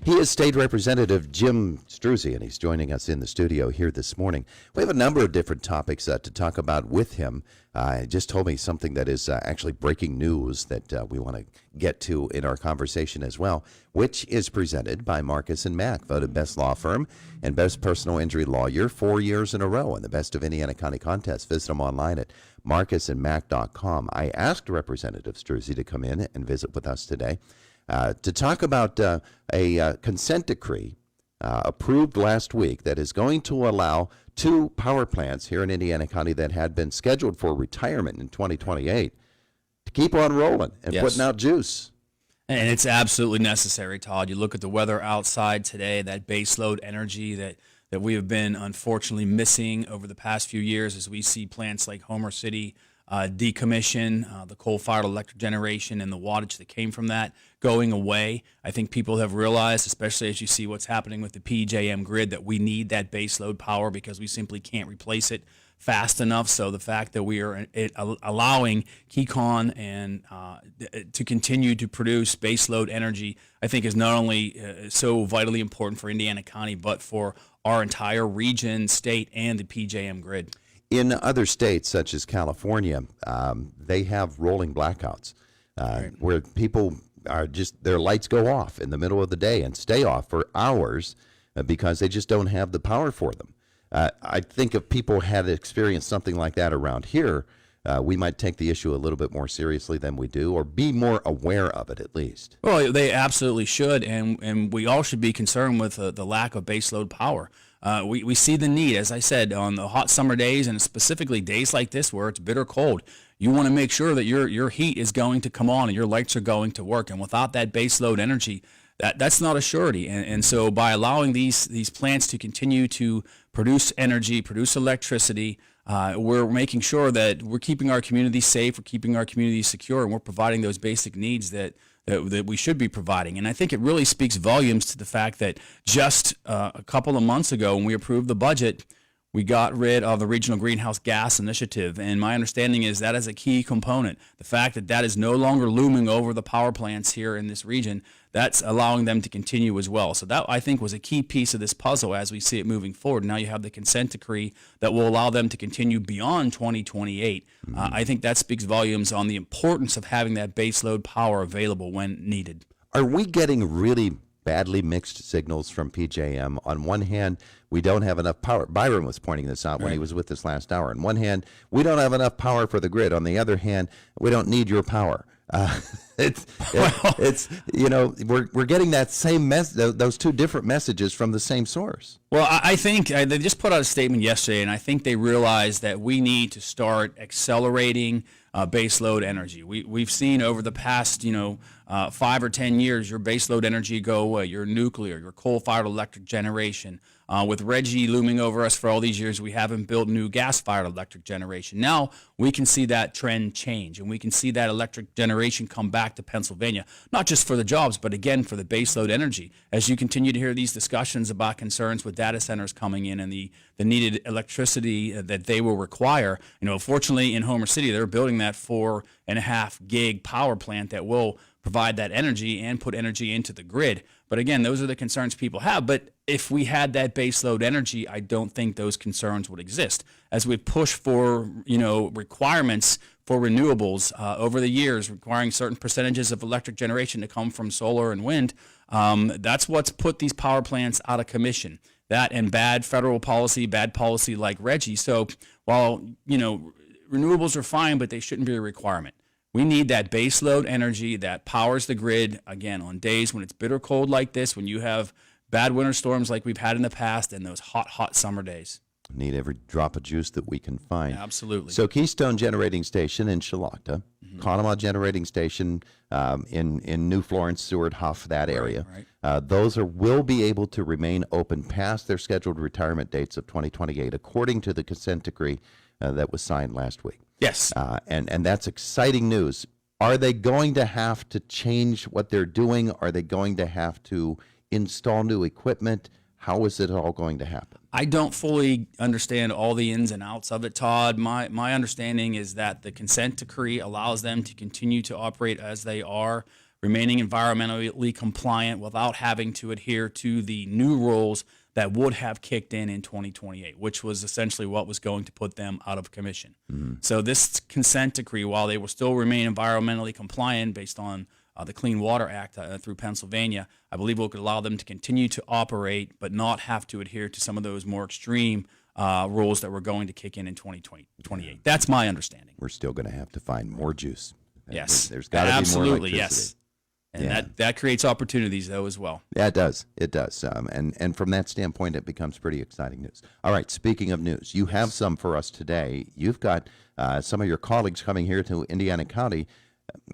He is State Representative Jim Struzzi, and he's joining us in the studio here this morning. We have a number of different topics to talk about with him. He just told me something that is actually breaking news that we want to get to in our conversation as well, which is presented by Marcus & Mack, voted best law firm and best personal injury lawyer 4 years in a row in the Best of Indiana County contest. Visit them online at marcusandmack.com. I asked Representative Struzzi to come in and visit with us today to talk about a consent decree approved last week that is going to allow two power plants here in Indiana County that had been scheduled for retirement in 2028 to keep on rolling and putting out juice. And it's absolutely necessary, Todd. You look at the weather outside today, that baseload energy that we have been unfortunately missing over the past few years as we see plants like Homer City decommission, the coal-fired electric generation and the wattage that came from that going away. I think people have realized, especially as you see what's happening with the PJM grid, that we need that baseload power because we simply can't replace it fast enough. So the fact that we are allowing KeyCon and to continue to produce baseload energy, I think is not only so vitally important for Indiana County, but for our entire region, state, and the PJM grid. In other states, such as California, they have rolling blackouts where people are just, their lights go off in the middle of the day and stay off for hours because they just don't have the power for them. I think if people had experienced something like that around here, we might take the issue a little bit more seriously than we do, or be more aware of it at least. Well, they absolutely should, and we all should be concerned with the lack of baseload power. We see the need, as I said, on the hot summer days, and specifically days like this where it's bitter cold. You want to make sure that your heat is going to come on and your lights are going to work. And without that baseload energy, that's not a surety. And so by allowing these plants to continue to produce energy, produce electricity, we're making sure that we're keeping our community safe, we're keeping our community secure, and we're providing those basic needs that we should be providing. And I think it really speaks volumes to the fact that just a couple of months ago when we approved the budget, we got rid of the Regional Greenhouse Gas Initiative, and my understanding is that is a key component. The fact that that is no longer looming over the power plants here in this region, that's allowing them to continue as well. So that, I think, was a key piece of this puzzle as we see it moving forward. Now you have the consent decree that will allow them to continue beyond 2028. I think that speaks volumes on the importance of having that baseload power available when needed. Are we getting really badly mixed signals from PJM? On one hand, we don't have enough power. Byron was pointing this out when he was with us last hour. On one hand, we don't have enough power for the grid. On the other hand, we don't need your power. It's you know, we're getting that same those two different messages from the same source. Well, I think they just put out a statement yesterday, and I think they realized that we need to start accelerating baseload energy. We've seen over the past 5 or 10 years your baseload energy go away, your nuclear, your coal-fired electric generation. With Reggie looming over us for all these years, we haven't built new gas-fired electric generation. Now we can see that trend change, and we can see that electric generation come back to Pennsylvania, not just for the jobs, but again for the baseload energy. As you continue to hear these discussions about concerns with data centers coming in and the needed electricity that they will require, fortunately in Homer City, they're building that 4.5 gig power plant that will provide that energy and put energy into the grid. But again, those are the concerns people have. But if we had that baseload energy, I don't think those concerns would exist. As we push for, requirements for renewables over the years, requiring certain percentages of electric generation to come from solar and wind, that's what's put these power plants out of commission. That and bad federal policy, bad policy like Reggie. So while, renewables are fine, but they shouldn't be a requirement. We need that baseload energy that powers the grid, again, on days when it's bitter cold like this, when you have bad winter storms like we've had in the past, and those hot, hot summer days. Need every drop of juice that we can find. Absolutely. So Keystone Generating Station in Shalocta, Conemaugh Generating Station in New Florence, Seward, Huff, that area. Right. Those will be able to remain open past their scheduled retirement dates of 2028, according to the consent decree that was signed last week. Yes. And that's exciting news. Are they going to have to change what they're doing? Are they going to have to install new equipment? How is it all going to happen? I don't fully understand all the ins and outs of it, Todd. My understanding is that the consent decree allows them to continue to operate as they are, remaining environmentally compliant without having to adhere to the new rules that would have kicked in 2028, which was essentially what was going to put them out of commission. So this consent decree, while they will still remain environmentally compliant based on the Clean Water Act through Pennsylvania, I believe it could allow them to continue to operate but not have to adhere to some of those more extreme rules that were going to kick in 2028. That's my understanding. We're still going to have to find more juice. Yes. There's got to be more absolutely, electricity. yes. And that creates opportunities, though, as well. Yeah, it does. It does. And from that standpoint, it becomes pretty exciting news. All right, speaking of news, you have some for us today. You've got some of your colleagues coming here to Indiana County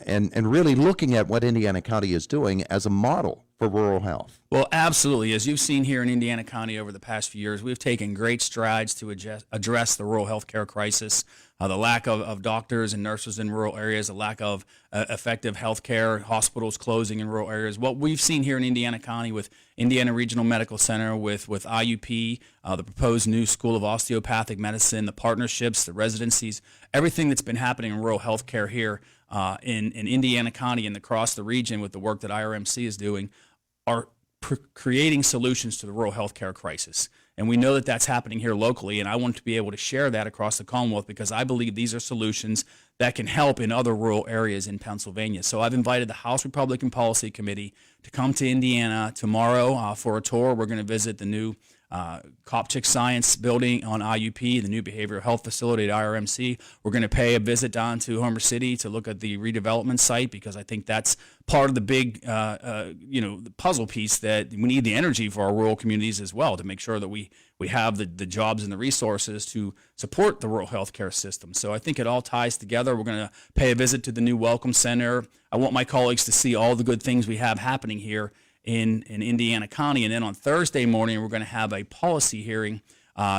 and really looking at what Indiana County is doing as a model for rural health. Well, absolutely. As you've seen here in Indiana County over the past few years, we've taken great strides to address the rural health care crisis, the lack of doctors and nurses in rural areas, the lack of effective health care, hospitals closing in rural areas. What we've seen here in Indiana County with Indiana Regional Medical Center, with IUP, the proposed new School of Osteopathic Medicine, the partnerships, the residencies, everything that's been happening in rural health care here in Indiana County and across the region with the work that IRMC is doing are creating solutions to the rural health care crisis. And we know that that's happening here locally, and I want to be able to share that across the Commonwealth because I believe these are solutions that can help in other rural areas in Pennsylvania. So I've invited the House Republican Policy Committee to come to Indiana tomorrow for a tour. We're going to visit the new Coptic Science building on IUP, the new behavioral health facility at IRMC. We're going to pay a visit down to Homer City to look at the redevelopment site because I think that's part of the big, the puzzle piece that we need the energy for our rural communities as well to make sure that we have the jobs and the resources to support the rural healthcare system. So I think it all ties together. We're going to pay a visit to the new Welcome Center. I want my colleagues to see all the good things we have happening here in Indiana County. And then on Thursday morning, we're going to have a policy hearing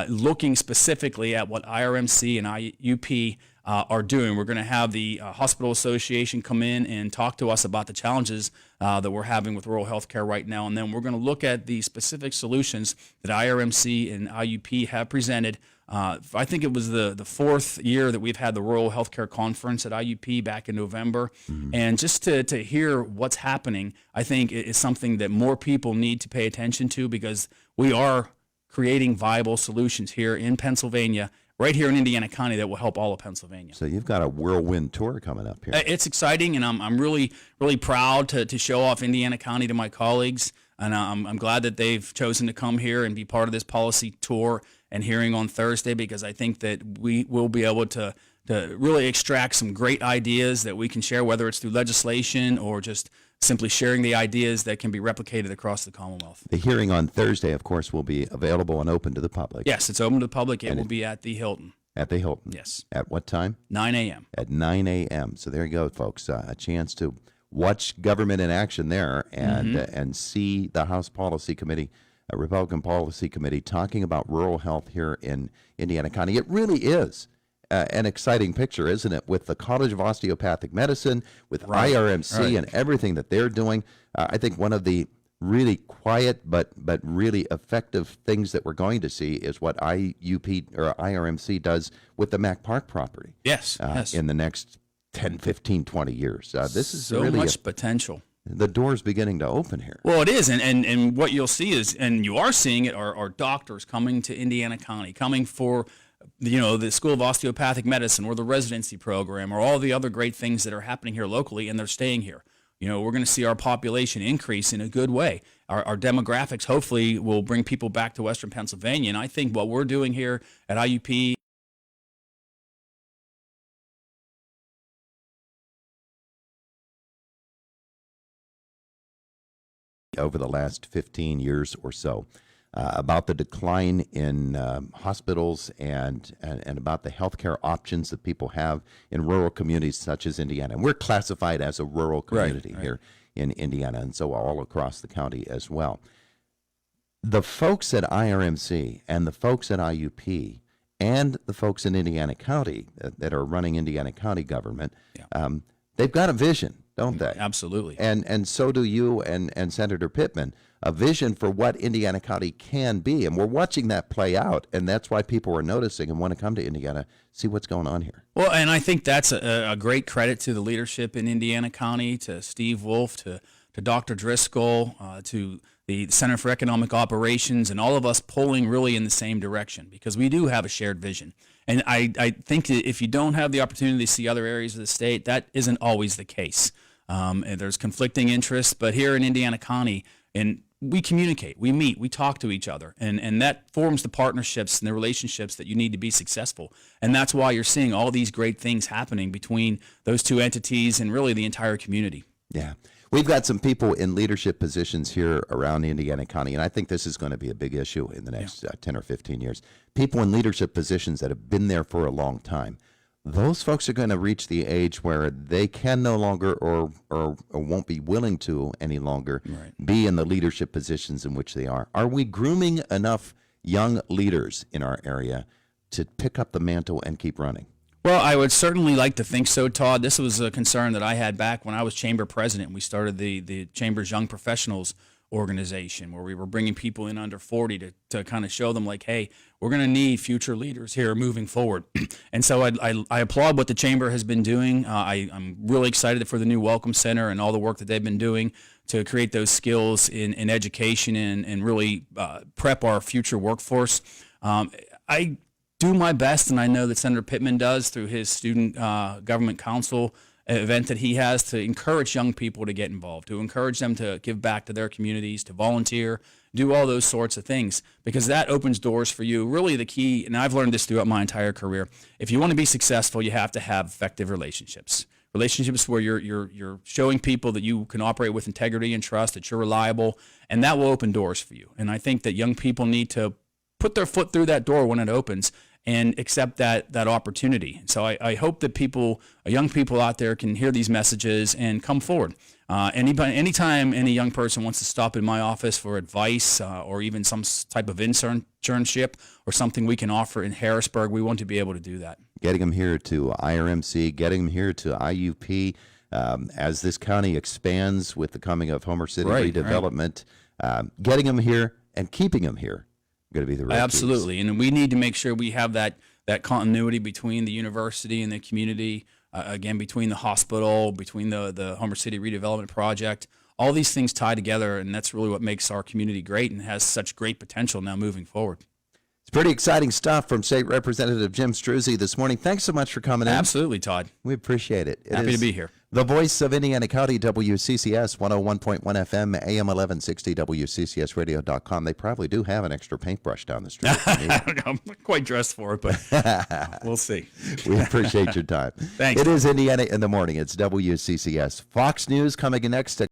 looking specifically at what IRMC and IUP are doing. We're going to have the Hospital Association come in and talk to us about the challenges that we're having with rural health care right now. And then we're going to look at the specific solutions that IRMC and IUP have presented. I think it was the fourth year that we've had the Rural Healthcare Conference at IUP back in November. And just to hear what's happening, I think is something that more people need to pay attention to because we are creating viable solutions here in Pennsylvania, right here in Indiana County, that will help all of Pennsylvania. So you've got a whirlwind tour coming up here. It's exciting, and I'm really, really proud to show off Indiana County to my colleagues. And I'm glad that they've chosen to come here and be part of this policy tour and hearing on Thursday because I think that we will be able to really extract some great ideas that we can share, whether it's through legislation or just simply sharing the ideas that can be replicated across the Commonwealth. The hearing on Thursday, of course, will be available and open to the public. Yes, it's open to the public. It will be at the Hilton. At the Hilton. Yes. At what time? 9 a.m. At 9 a.m. So there you go, folks. A chance to watch government in action there and see the House Policy Committee, Republican Policy Committee, talking about rural health here in Indiana County. It really is an exciting picture, isn't it? With the College of Osteopathic Medicine, with IRMC and everything that they're doing. I think one of the really quiet but really effective things that we're going to see is what IUP or IRMC does with the Mack Park property. Yes. In the next 10, 15, 20 years. This is so really much potential. The door's beginning to open here. Well, it is, and what you'll see is, and you are seeing it, are doctors coming to Indiana County, coming for the School of Osteopathic Medicine or the residency program or all the other great things that are happening here locally, and they're staying here. We're going to see our population increase in a good way. Our demographics hopefully will bring people back to Western Pennsylvania, and I think what we're doing here at IUP over the last 15 years or so, about the decline in hospitals and about the healthcare options that people have in rural communities such as Indiana. And we're classified as a rural community here in Indiana, and so all across the county as well. The folks at IRMC and the folks at IUP and the folks in Indiana County that are running Indiana County government, they've got a vision, don't they? Absolutely. And so do you and Senator Pittman a vision for what Indiana County can be. And we're watching that play out, and that's why people are noticing and want to come to Indiana, see what's going on here. Well, and I think that's a great credit to the leadership in Indiana County, to Steve Wolf, to Dr. Driscoll, to the Center for Economic Operations, and all of us pulling really in the same direction, because we do have a shared vision. And I think that if you don't have the opportunity to see other areas of the state, that isn't always the case. And there's conflicting interests, but here in Indiana County, and we communicate, we meet, we talk to each other, and that forms the partnerships and the relationships that you need to be successful. And that's why you're seeing all these great things happening between those two entities and really the entire community. Yeah. We've got some people in leadership positions here around Indiana County, and I think this is going to be a big issue in the next 10 or 15 years. People in leadership positions that have been there for a long time. Those folks are going to reach the age where they can no longer or won't be willing to any longer be in the leadership positions in which they are. Are we grooming enough young leaders in our area to pick up the mantle and keep running? Well, I would certainly like to think so, Todd. This was a concern that I had back when I was chamber president. We started the Chamber's Young Professionals organization, where we were bringing people in under 40 to kind of show them, like, hey, we're going to need future leaders here moving forward. And so I applaud what the Chamber has been doing. I'm really excited for the new Welcome Center and all the work that they've been doing to create those skills in education and really prep our future workforce. I do my best, and I know that Senator Pittman does through his Student Government Council event that he has, to encourage young people to get involved, to encourage them to give back to their communities, to volunteer, do all those sorts of things, because that opens doors for you. Really the key, and I've learned this throughout my entire career, if you want to be successful, you have to have effective relationships. Relationships where you're showing people that you can operate with integrity and trust, that you're reliable, and that will open doors for you. And I think that young people need to put their foot through that door when it opens and accept that opportunity. So I hope that young people out there can hear these messages and come forward. Anytime any young person wants to stop in my office for advice or even some type of internship or something we can offer in Harrisburg, we want to be able to do that. Getting them here to IRMC, getting them here to IUP, as this county expands with the coming of Homer City redevelopment, getting them here and keeping them here. Going to be the right Absolutely, keys. And we need to make sure we have that continuity between the university and the community, again, between the hospital, between the Homer City redevelopment project. All these things tie together, and that's really what makes our community great and has such great potential now moving forward. It's pretty exciting stuff from State Representative Jim Struzzi this morning. Thanks so much for coming in. Absolutely, Todd. We appreciate it. Happy to be here. The voice of Indiana County, WCCS 101.1 FM, AM 1160, WCCSradio.com. They probably do have an extra paintbrush down the street. I don't know. I'm not quite dressed for it, but we'll see. We appreciate your time. Thanks. It is Indiana in the Morning. It's WCCS. Fox News coming next.